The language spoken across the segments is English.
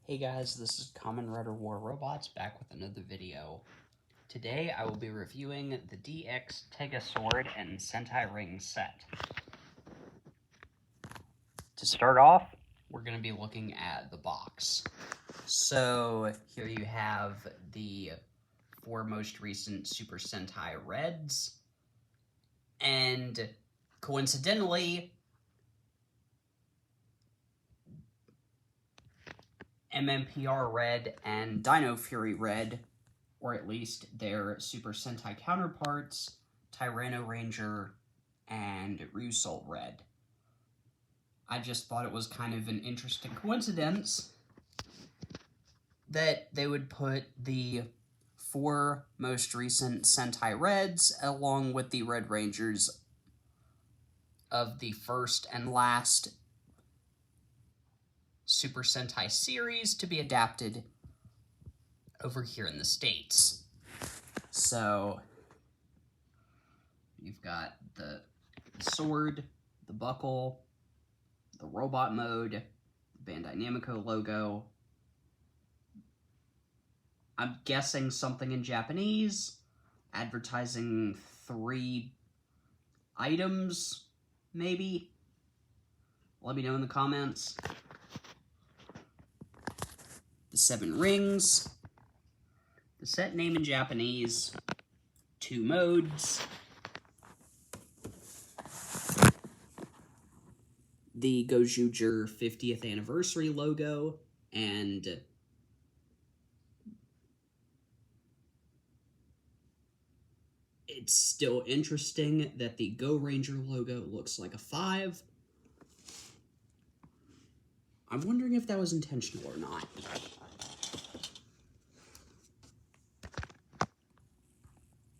Hey guys, this is KRWR Robots back with another video. Today I will be reviewing the DX TegaSword and Sentai Ring set. To start off, we're going to be looking at the box. So here you have the 4 most recent Super Sentai Reds, and coincidentally, MMPR Red and Dino Fury Red, or at least their Super Sentai counterparts, Tyranno Ranger and Rusol Red. I just thought it was kind of an interesting coincidence that they would put the 4 most recent Sentai Reds along with the Red Rangers of the first and last Super Sentai series to be adapted over here in the States. So you've got the sword, the buckle, the robot mode, the Bandai Namco logo. I'm guessing something in Japanese, advertising 3 items, maybe? Let me know in the comments. The 7 rings, the set name in Japanese, 2 modes, the Gozyuger 50th anniversary logo, and it's still interesting that the Go Ranger logo looks like a 5. I'm wondering if that was intentional or not.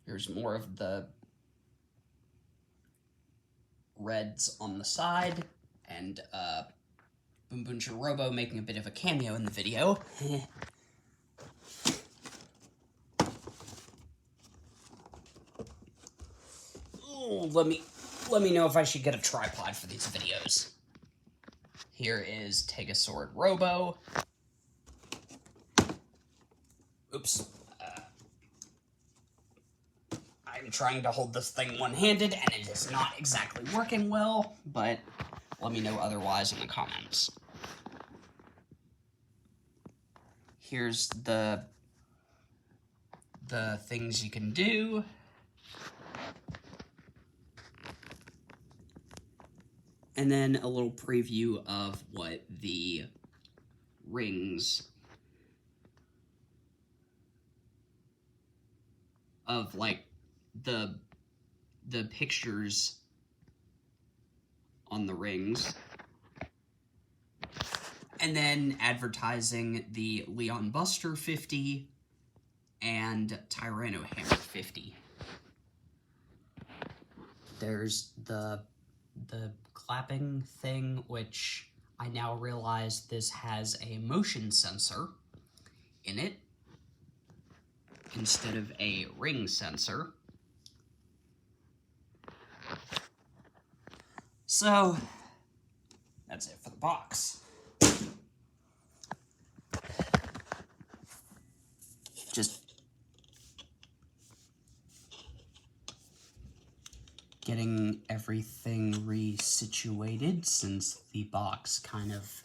Here's more of the reds on the side, and Boom Boom Robo making a bit of a cameo in the video. Ooh, let me know if I should get a tripod for these videos. Here is TegaSword Robo. Oops. I'm trying to hold this thing one-handed, and it is not exactly working well, but let me know otherwise in the comments. Here's the things you can do. And then a little preview of what the rings of, like, the pictures on the rings. And then advertising the Leon Buster 50 and Tyranno Hammer 50. There's the clapping thing, which I now realize this has a motion sensor in it instead of a ring sensor. So that's it for the box. Just getting everything resituated since the box kind of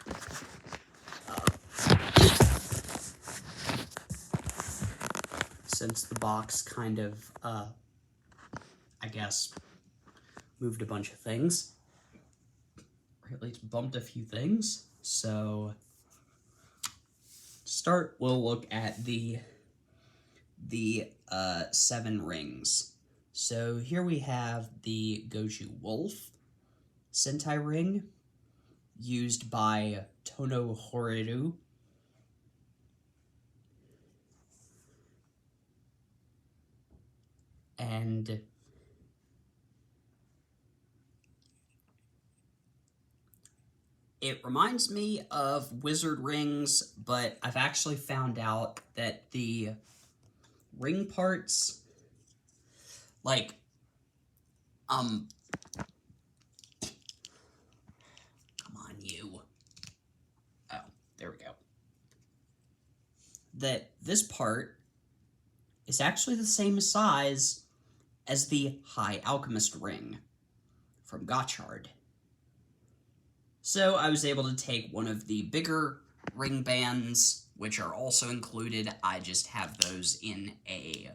I guess moved a bunch of things, or at least bumped a few things. So to start, we'll look at the 7 rings. So here we have the Goju Wolf Sentai ring, used by Tono Horeru. And it reminds me of Wizard rings, but I've actually found out that the ring parts, like, come on, you. Oh, there we go. that this part is actually the same size as the High Alchemist ring from Gozyuger. So I was able to take one of the bigger ring bands, which are also included. I just have those in a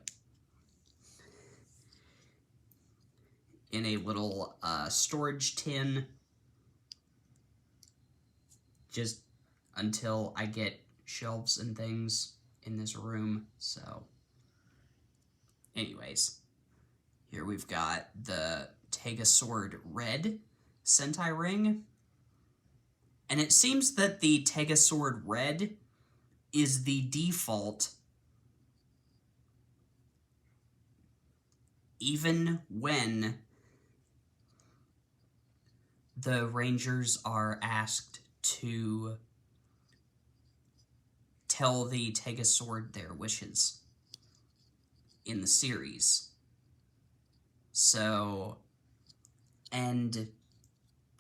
little storage tin, just until I get shelves and things in this room. So anyways, here we've got the TegaSword Red Sentai ring. And it seems that the TegaSword Red is the default even when the Rangers are asked to tell the TegaSword their wishes in the series. So, and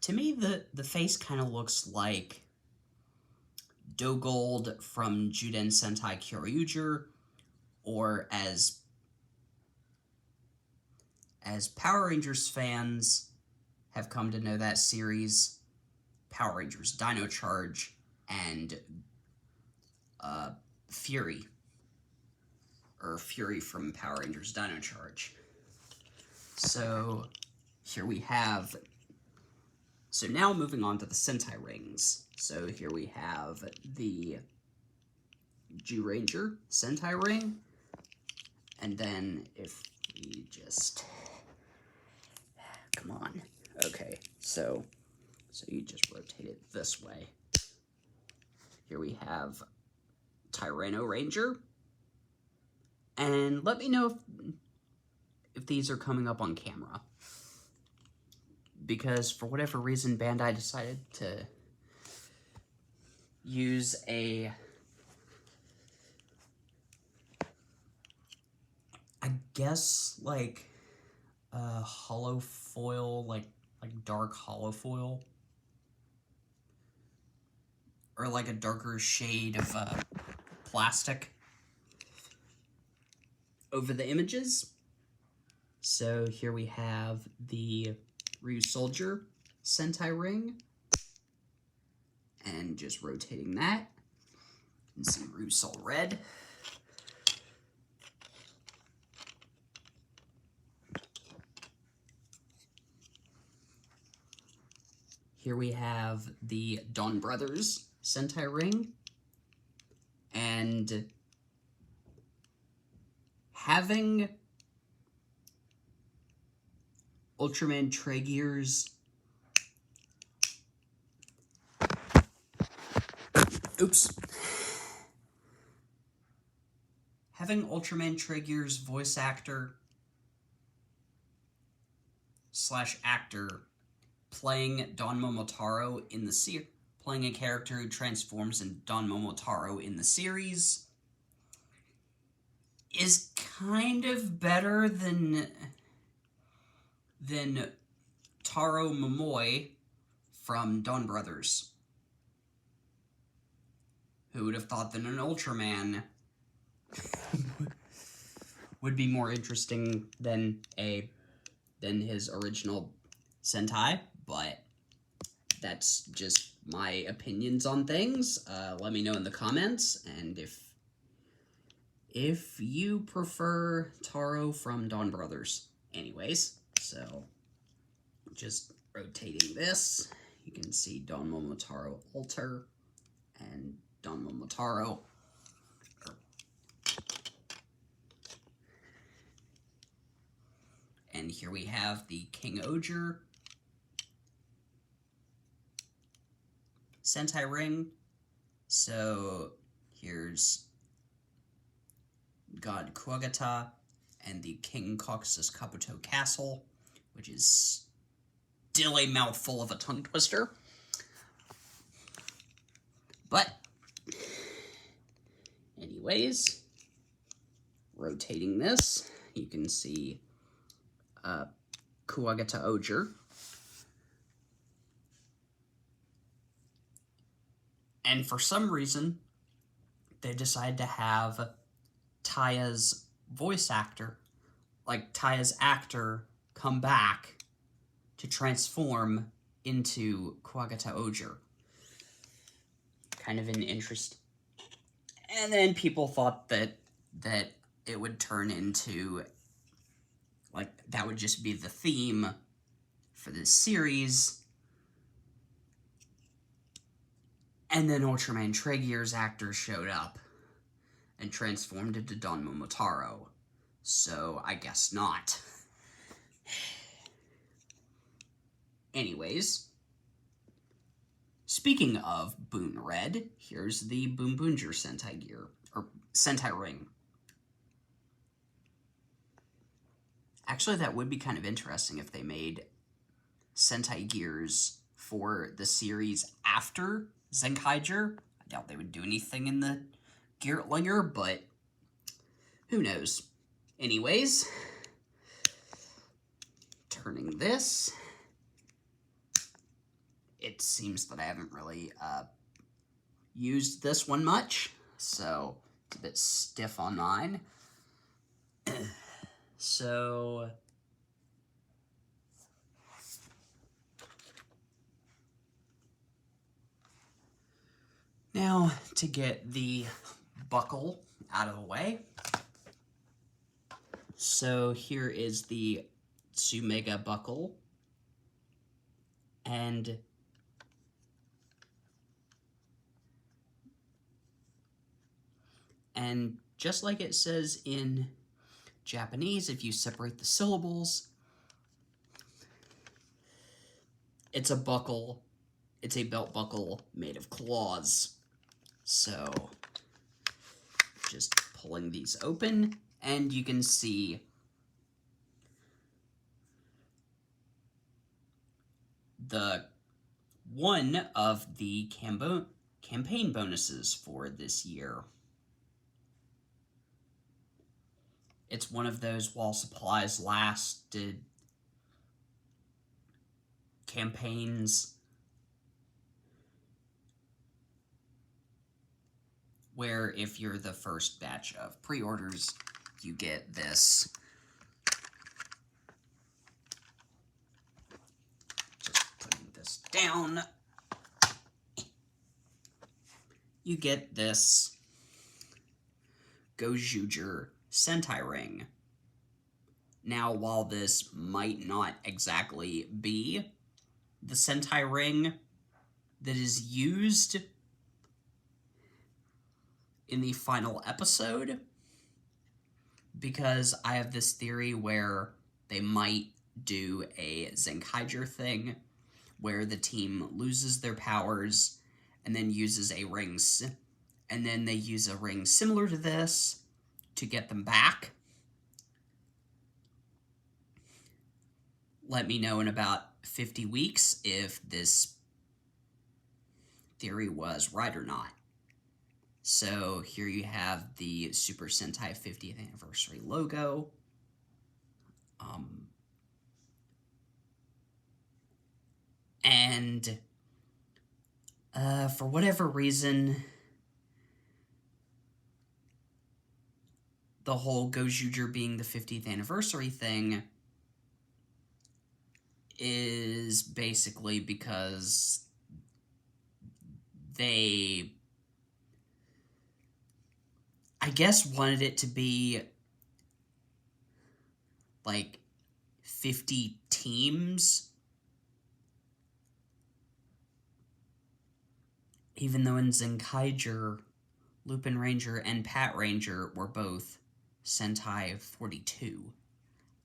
to me, the face kind of looks like Dogold from Juden Sentai KRWR, or as Power Rangers fans have come to know that series, Power Rangers Dino Charge and Fury, or Fury from Power Rangers Dino Charge. So here we have, so now moving on to the Sentai rings. So here we have the Zyuranger Sentai ring, and then if we just, come on, okay, so you just rotate it this way. Here we have Tyranno Ranger, and let me know if these are coming up on camera, because for whatever reason Bandai decided to use a, I guess, like a hollow foil, like dark hollow foil, or like a darker shade of plastic over the images. So here we have the Ryusoldier Sentai ring, and just rotating that, you can see Ryusol Red. Here we have the Dawn Brothers Sentai ring, and having Ultraman Tragear's having Ultraman Tragear's voice actor / actor playing Don Momotaro in the series, playing a character who transforms into Don Momotaro in the series, is kind of better than Taro Momoe from Dawn Brothers. Who would have thought that an Ultraman would be more interesting than his original Sentai, but that's just my opinions on things. Let me know in the comments, and if you prefer Taro from Dawn Brothers. Anyways, so just rotating this, you can see Don Momotaro Alter and Don Momotaro. And here we have the King Oger Sentai ring. So here's God Kuwagata and the King Caucasus Kabuto Castle, which is still a mouthful of a tongue twister. But anyways, rotating this, you can see Kuwagata Oger. And for some reason, they decided to have Taya's voice actor, like Taya's actor, come back to transform into KRWR. Kind of an interest. And then people thought that it would turn into, like, that would just be the theme for this series. And then Ultraman TegaSword's actor showed up and transformed into Don Momotaro. So, I guess not. Anyways, speaking of Boon Red, here's the Boon Boonger Sentai gear, or Sentai ring. Actually, that would be kind of interesting if they made Sentai gears for the series after Zenkaiger. I doubt they would do anything in the Geartlinger, but who knows. Anyways, turning this, it seems that I haven't really used this one much, so it's a bit stiff on mine. So now to get the buckle out of the way. So here is the Tsumega buckle, and just like it says in Japanese, if you separate the syllables, it's a buckle, it's a belt buckle made of claws. So, just pulling these open, and you can see the one of the campaign bonuses for this year. It's one of those while supplies lasted campaigns where if you're the first batch of pre-orders, you get this. Just putting this down. You get this Gozyuger Sentai ring. Now, while this might not exactly be the Sentai ring that is used in the final episode, because I have this theory where they might do a Zenkaiger thing where the team loses their powers and then uses a ring, and then they use a ring similar to this to get them back. Let me know in about 50 weeks if this theory was right or not. So here you have the Super Sentai 50th anniversary logo. And for whatever reason, the whole Gozyuger being the 50th anniversary thing is basically because they, I guess, wanted it to be like 50 teams, even though in Zenkaiger, Lupin Ranger and Pat Ranger were both Sentai 42,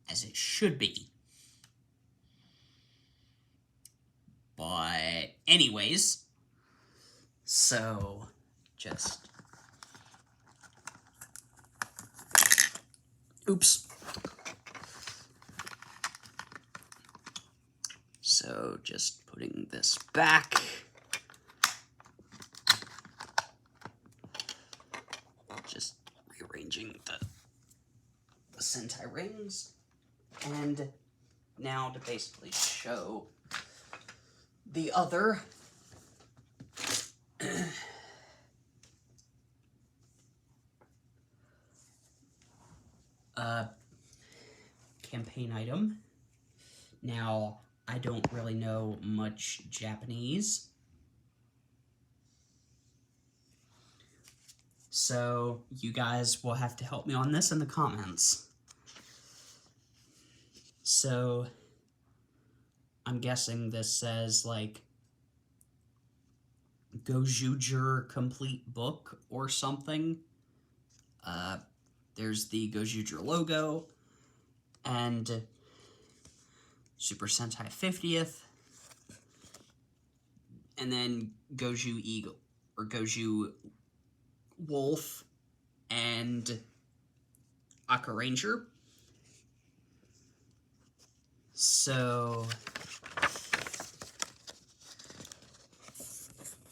as it should be. But anyways, so just, oops. So just putting this back. Just rearranging the Sentai rings. And now to basically show the other campaign item. Now, I don't really know much Japanese, so you guys will have to help me on this in the comments. So, I'm guessing this says, like, Gozyuger complete book or something. There's the Gozyuger logo, and Super Sentai 50th, and then Goju Eagle, or Goju Wolf, and Aka Ranger. So,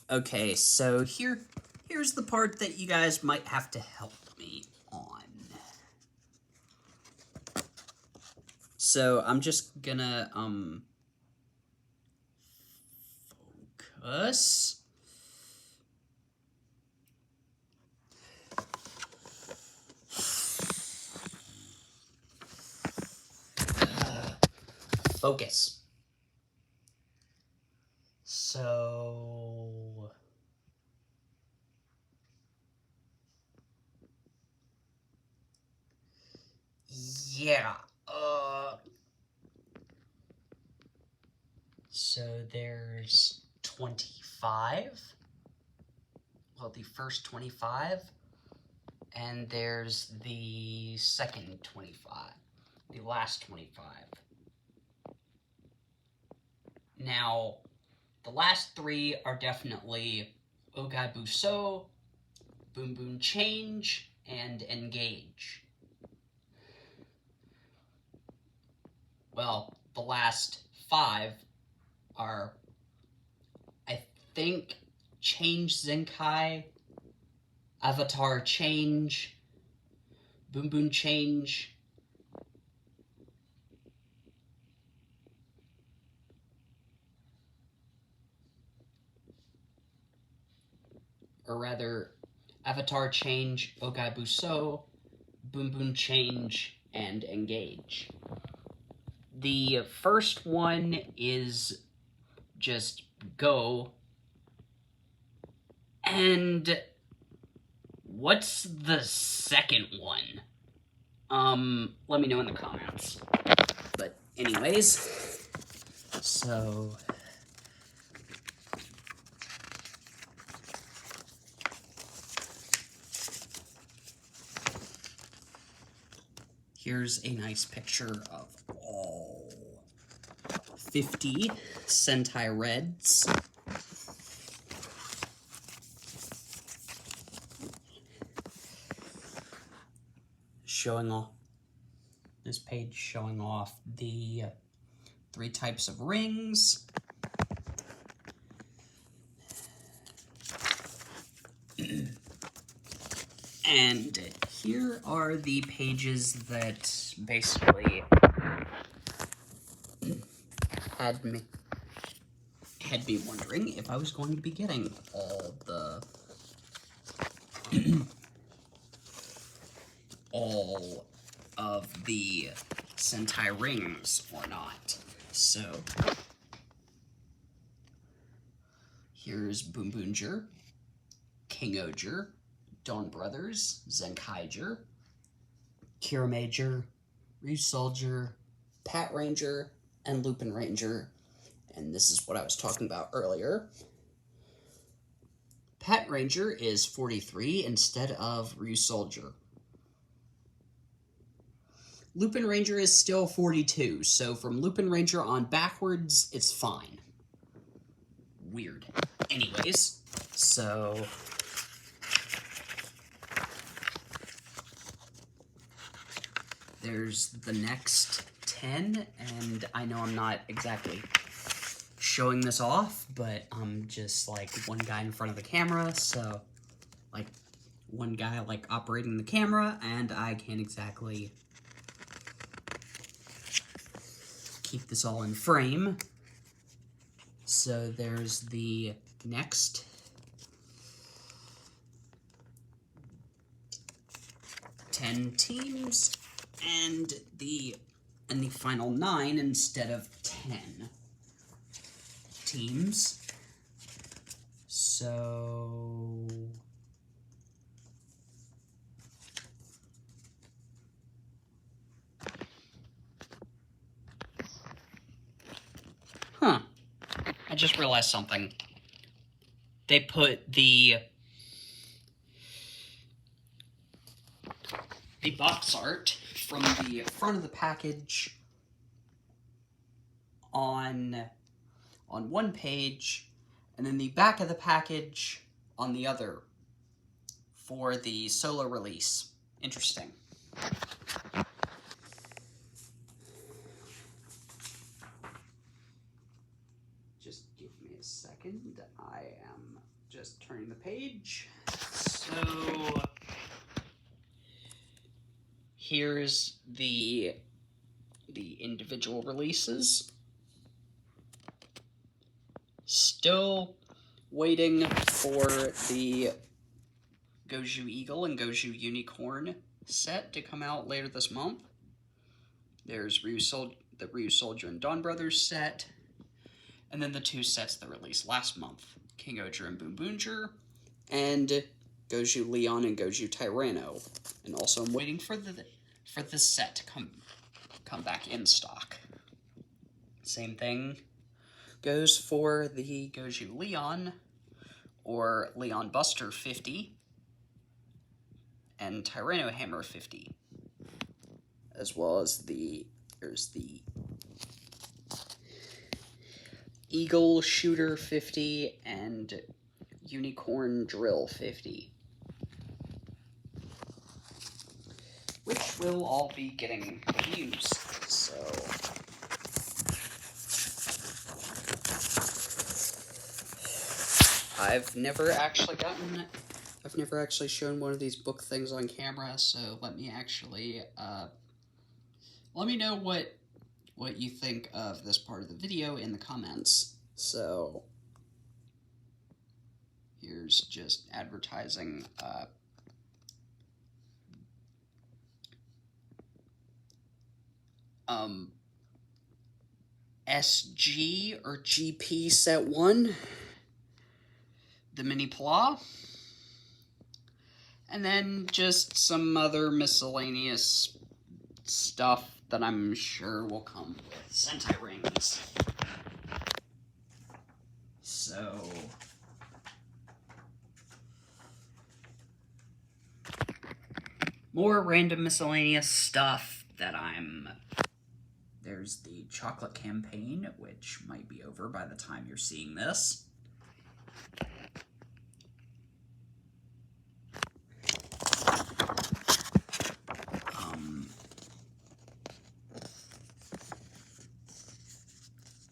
okay, so here's the part that you guys might have to help me on. So, I'm just gonna, focus. Focus. So, yeah, so there's 25, well, the first 25, and there's the second 25, the last 25. Now, the last 3 are definitely Ogai Buso, Boom Boom Change, and Engage. Well, the last 5 are, I think, Change Zenkai, Avatar Change, Boom Boom Change, or rather, Avatar Change, Ogai Buso, Boom Boom Change, and Engage. The first one is just Go. And what's the second one? Let me know in the comments. But anyways, so here's a nice picture of all 50 Sentai Reds. Showing off, this page showing off the 3 types of rings. And here are the pages that basically had me wondering if I was going to be getting all the all of the Sentai rings or not. So here's Boom Boonger, Kingoger, Dawn Brothers, Zenkaiger, Kira Major, Ryusoldier, Pat Ranger, and Lupin Ranger. And this is what I was talking about earlier. Pat Ranger is 43 instead of Ryusoldier. Lupin Ranger is still 42, so from Lupin Ranger on backwards, it's fine. Weird. Anyways, so there's the next 10, and I know I'm not exactly showing this off, but I'm just like one guy in front of the camera, so like one guy like operating the camera, and I can't exactly keep this all in frame. So there's the next 10 teams. And the final 9 instead of 10 teams. So I just realized something. They put the box art from the front of the package on one page, and then the back of the package on the other for the solo release. Interesting. Just give me a second. I am just turning the page. So here's the individual releases. Still waiting for the Gozyuger Eagle and Gozyuger Unicorn set to come out later this month. There's the Ryu Soldier and Dawn Brothers set, and then the 2 sets that released last month, King Oger and Boom Boonger, and Gozyuger Leon and Gozyuger Tyranno. And also I'm waiting for this set to come back in stock. Same thing goes for the Gozyuger Leon, or Leon Buster 50, and Tyranno Hammer 50, as well as there's the Eagle Shooter 50 and Unicorn Drill 50, which will all be getting used. So I've never actually shown one of these book things on camera, so let me know what you think of this part of the video in the comments. So here's just advertising SG or GP set 1, the mini Pla, and then just some other miscellaneous stuff that I'm sure will come with Sentai rings. So more random miscellaneous stuff that there's the chocolate campaign, which might be over by the time you're seeing this.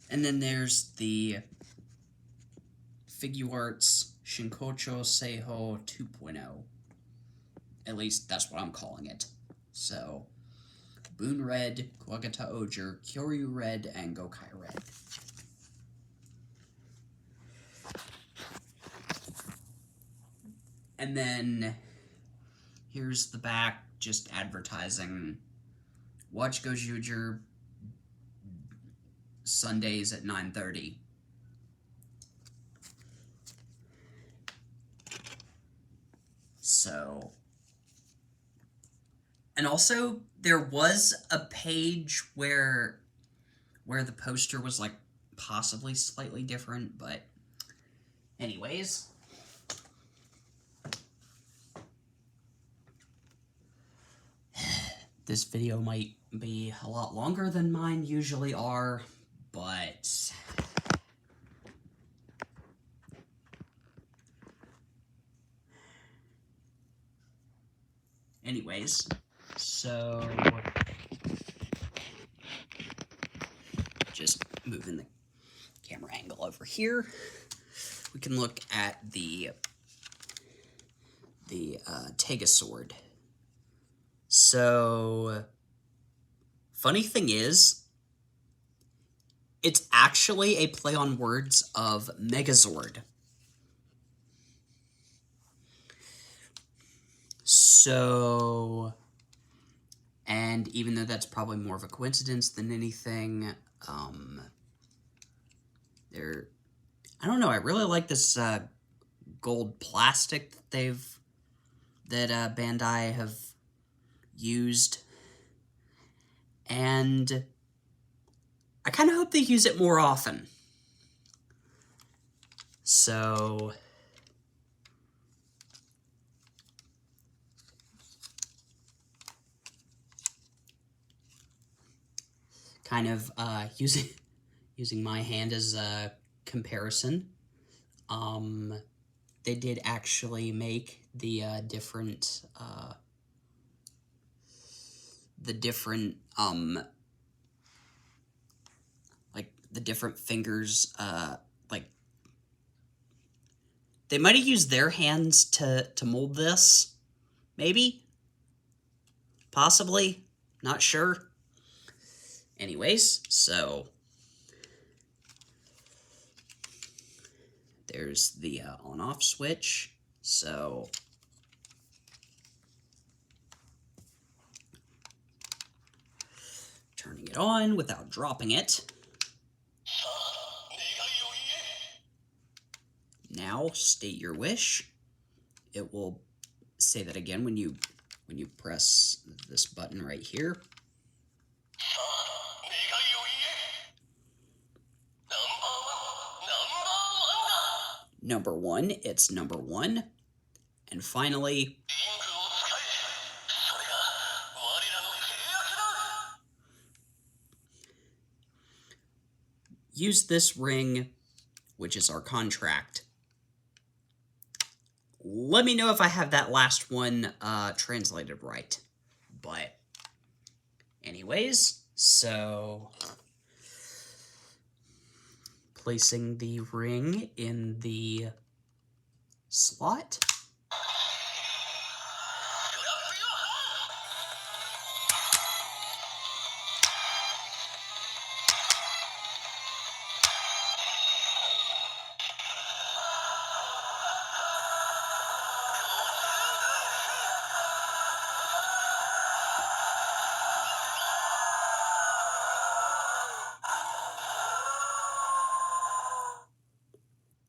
And then there's the Figuarts Shinkocho Seiho 2.0. At least that's what I'm calling it. So, Boon Red, Kuwagata Oger, Kyoryu Red, and Gokai Red. And then here's the back, just advertising. Watch Gozyuger Sundays at 9:30. So, and also there was a page where the poster was like possibly slightly different, but anyways. This video might be a lot longer than mine usually are, but anyways, so just moving the camera angle over here, we can look at the TegaSword. So, funny thing is, it's actually a play on words of Megazord. So, And even though that's probably more of a coincidence than anything, I don't know, I really like this gold plastic that Bandai have used, and I kind of hope they use it more often. So kind of using my hand as a comparison, they did actually make the different like the different fingers, like they might have used their hands to mold this, maybe, possibly, not sure. Anyways, so there's the on-off switch. So turning it on without dropping it. Now state your wish. It will say that again when you press this button right here. Number 1, it's number 1. And finally, use this ring, which is our contract. Let me know if I have that last one translated right. But anyways, so placing the ring in the slot.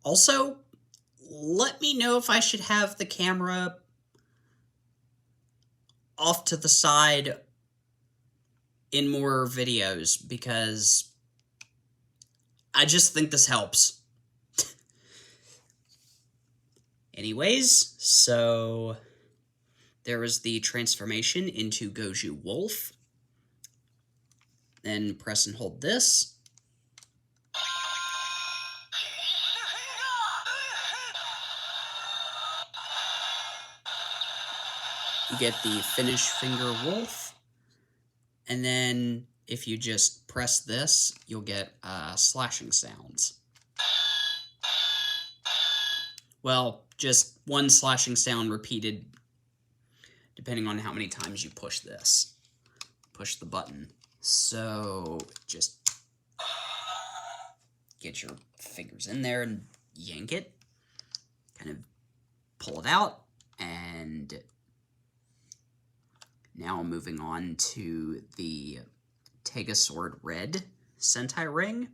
Also, let me know if I should have the camera off to the side in more videos, because I just think this helps. Anyways, so there is the transformation into Gozyuger Wolf. Then press and hold this. You get the finished finger wolf, and then if you just press this, you'll get slashing sounds. Well, just one slashing sound repeated depending on how many times you push this. Push the button. So just get your fingers in there and yank it. Kind of pull it out, and now moving on to the TegaSword Red Sentai ring.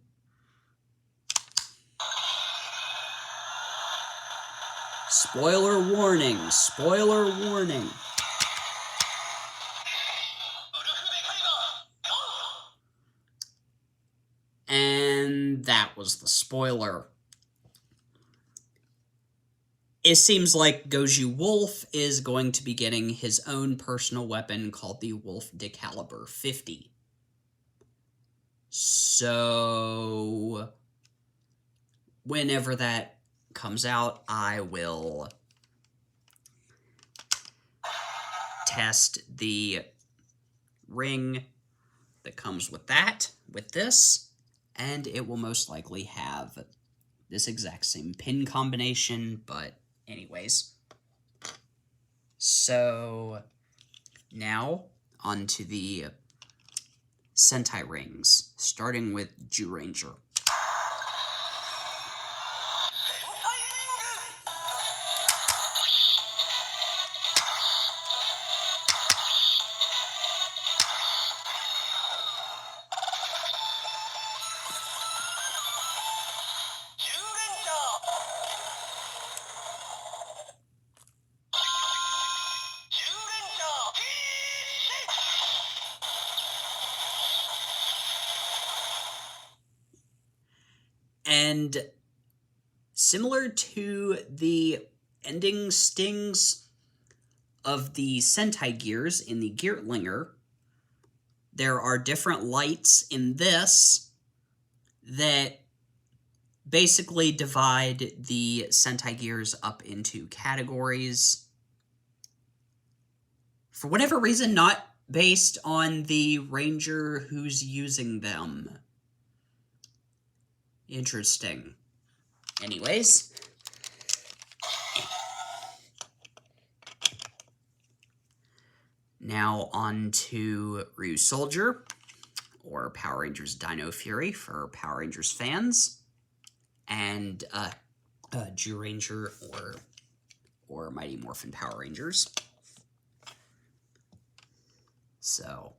Spoiler warning, spoiler warning. And that was the spoiler. It seems like Gozyuger Wolf is going to be getting his own personal weapon called the Wolf Decaliber 50. So whenever that comes out, I will test the ring that comes with this, and it will most likely have this exact same pin combination, but anyways. So now onto the Sentai rings, starting with Zyuranger. And similar to the ending stings of the Sentai gears in the Geertlinger, there are different lights in this that basically divide the Sentai gears up into categories. For whatever reason, not based on the ranger who's using them. Interesting. Anyways. Now on to Ryusoldier, or Power Rangers Dino Fury for Power Rangers fans, and Zyuranger or Mighty Morphin Power Rangers. So.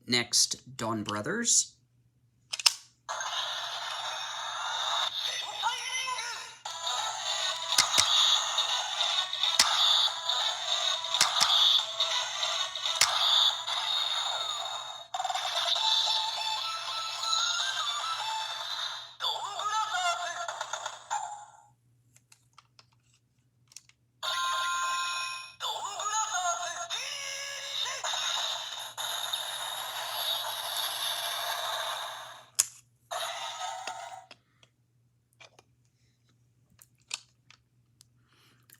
Next, Dawn Brothers.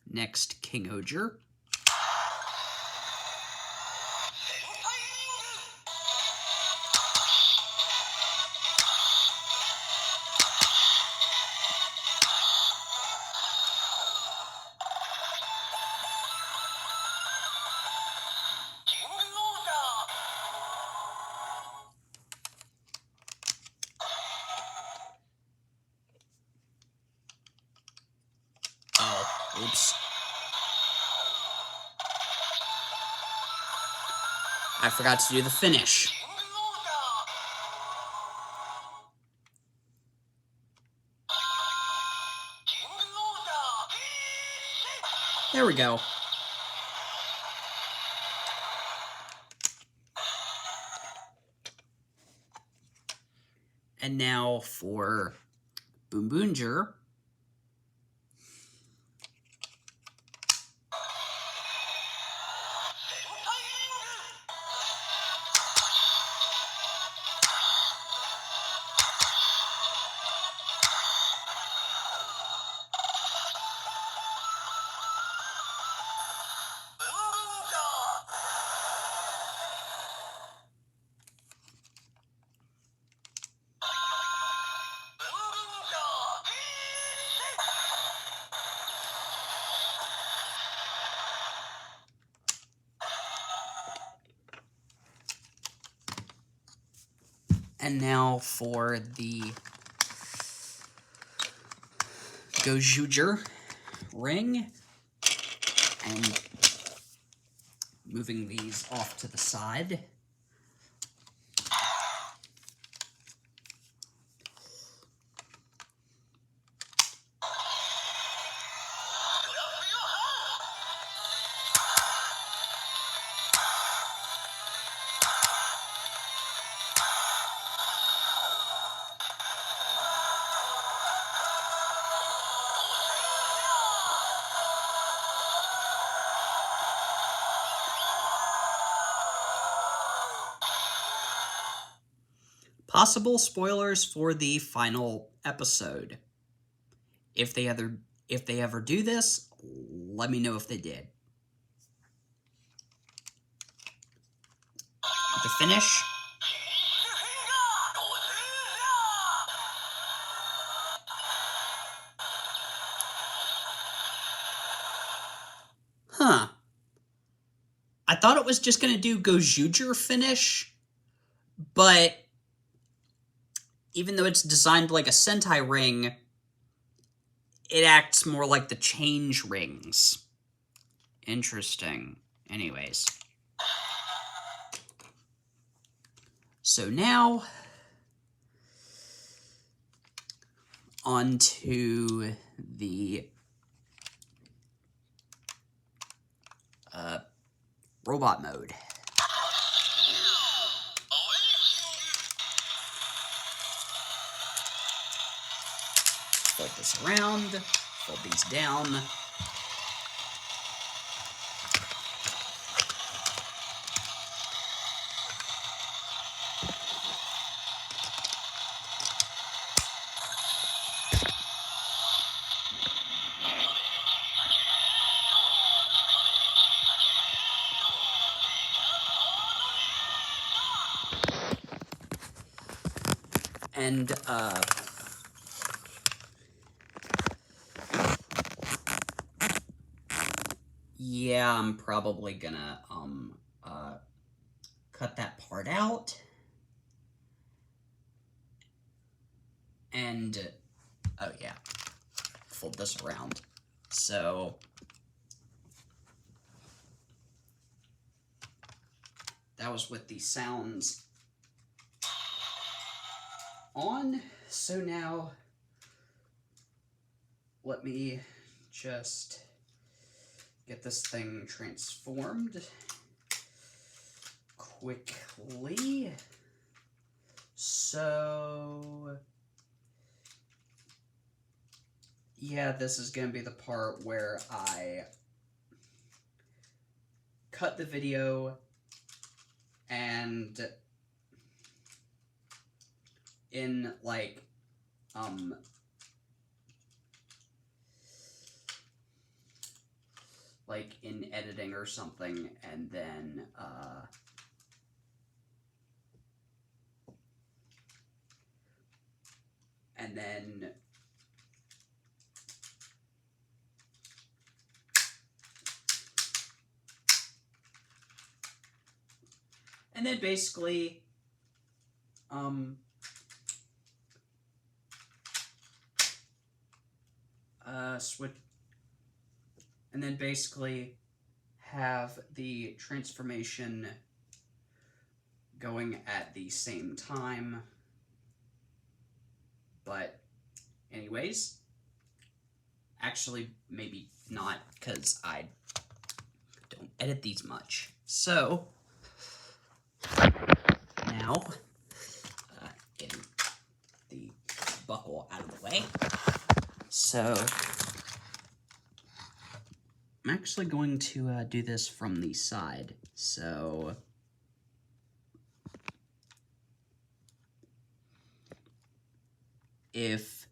Next, King Oger. Oh, oops. I forgot to do the finish. There we go. And now for Boombonger. And now for the Gozyuger ring. And moving these off to the side. Possible spoilers for the final episode. If they ever do this, let me know if they did. The finish. Huh. I thought it was just going to do Gozyuger finish, But even though it's designed like a Sentai ring, it acts more like the change rings. Interesting. Anyways. So now, onto the robot mode. Fold this around, fold these down. And, yeah, I'm probably gonna, cut that part out. And, oh yeah, fold this around. So, that was with the sounds on. So now, let me just get this thing transformed quickly. So, yeah, this is going to be the part where I cut the video and in like in editing or something, and then basically switch, and then basically have the transformation going at the same time. But anyways, actually maybe not, because I don't edit these much. So now, getting the buckle out of the way. So I'm actually going to do this from the side. So if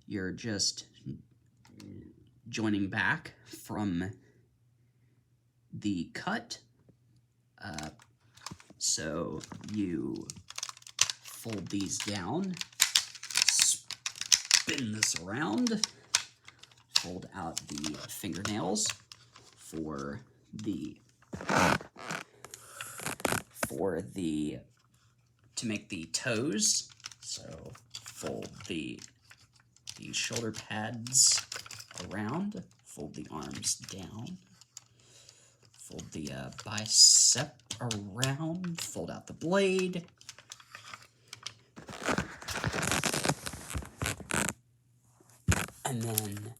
you're just joining back from the cut, so you fold these down, spin this around, fold out the fingernails for to make the toes. So fold the shoulder pads around, fold the arms down, fold the bicep around, fold out the blade, and then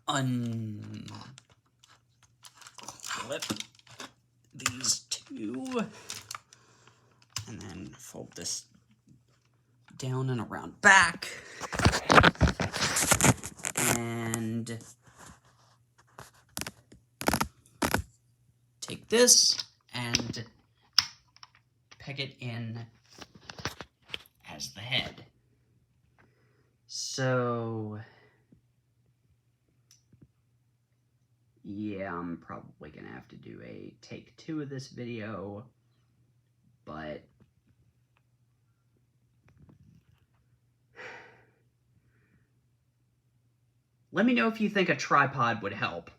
unclip these two, and then fold this down and around back, and take this and peg it in as the head. So yeah, I'm probably gonna have to do a take 2 of this video, but let me know if you think a tripod would help,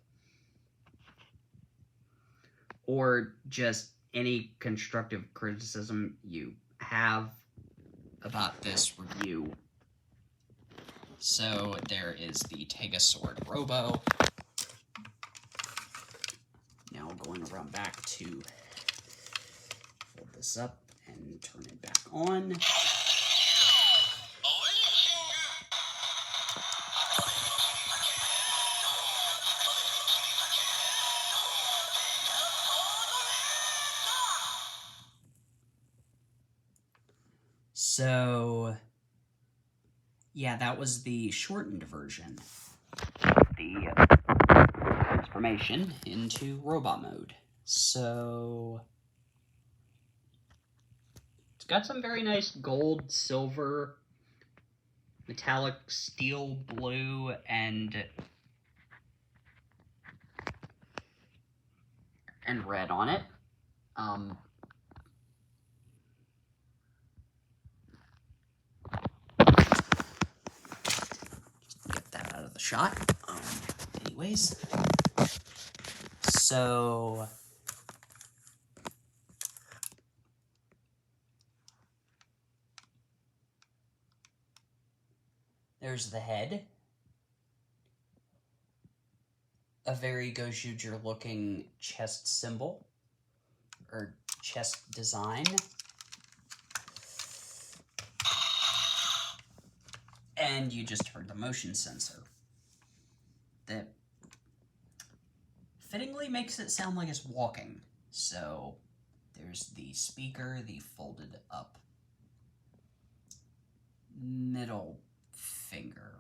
or just any constructive criticism you have about this review. So there is the TegaSword Robo. Now we're going to run back to fold this up and turn it back on. So, yeah, that was the shortened version. The transformation into robot mode. So, it's got some very nice gold, silver, metallic steel blue, and red on it. Get that out of the shot. Anyways, so there's the head. A very Gozyuger looking chest symbol, or chest design. And you just heard the motion sensor that fittingly makes it sound like it's walking. So there's the speaker, the folded up middle finger.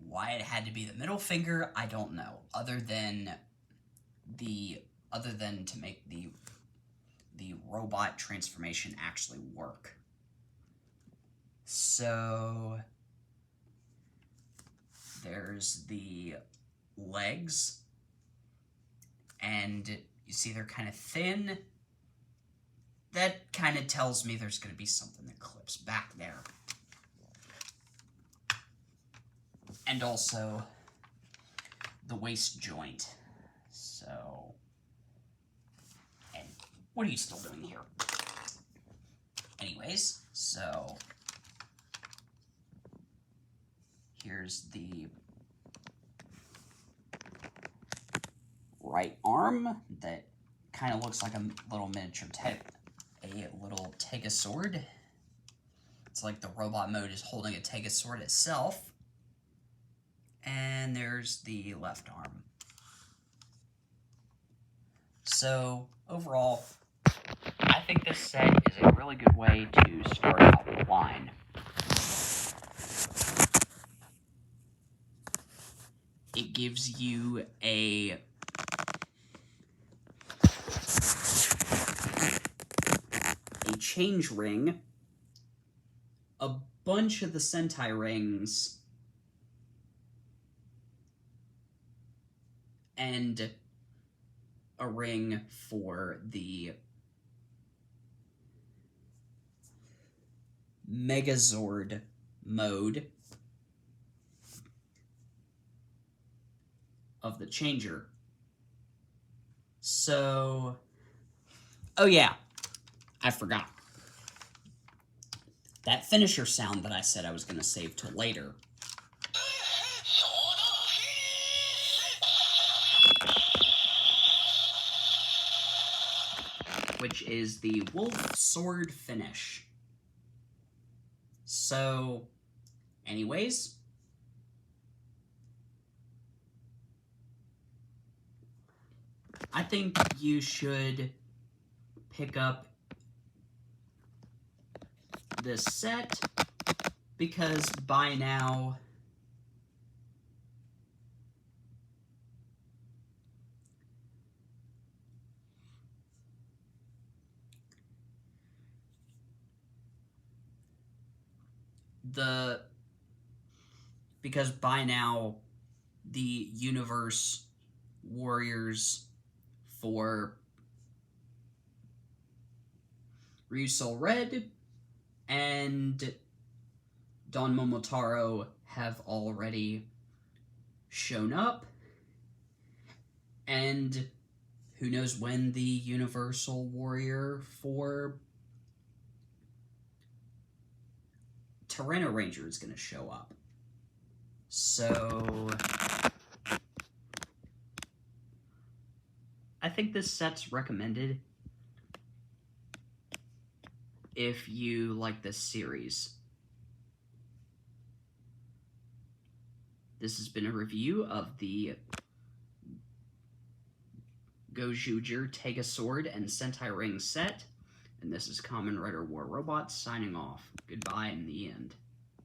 Why it had to be the middle finger, I don't know. Other than to make the robot transformation actually work. So there's the legs, and you see they're kind of thin. That kind of tells me there's going to be something that clips back there. And also the waist joint. So, and what are you still doing here? Anyways, so here's the right arm that kind of looks like a little miniature TegaSword. It's like the robot mode is holding a TegaSword itself. And there's the left arm. So, overall, I think this set is a really good way to start out the line. It gives you a change ring, a bunch of the Sentai rings, and a ring for the Megazord mode of the changer. So, oh yeah, I forgot. That finisher sound that I said I was going to save till later. Which is the Wolf Sword finish. So, anyways, I think you should pick up this set because by now the Universe Warriors for Ryusou Red and Don Momotaro have already shown up, and Who knows when the Universal Warrior for Tyranno Ranger is going to show up. So I think this set's recommended if you like this series. This has been a review of the Gozyuger, TegaSword, and Sentai Ring set, and this is Kamen Rider War Robots signing off. Goodbye in the end.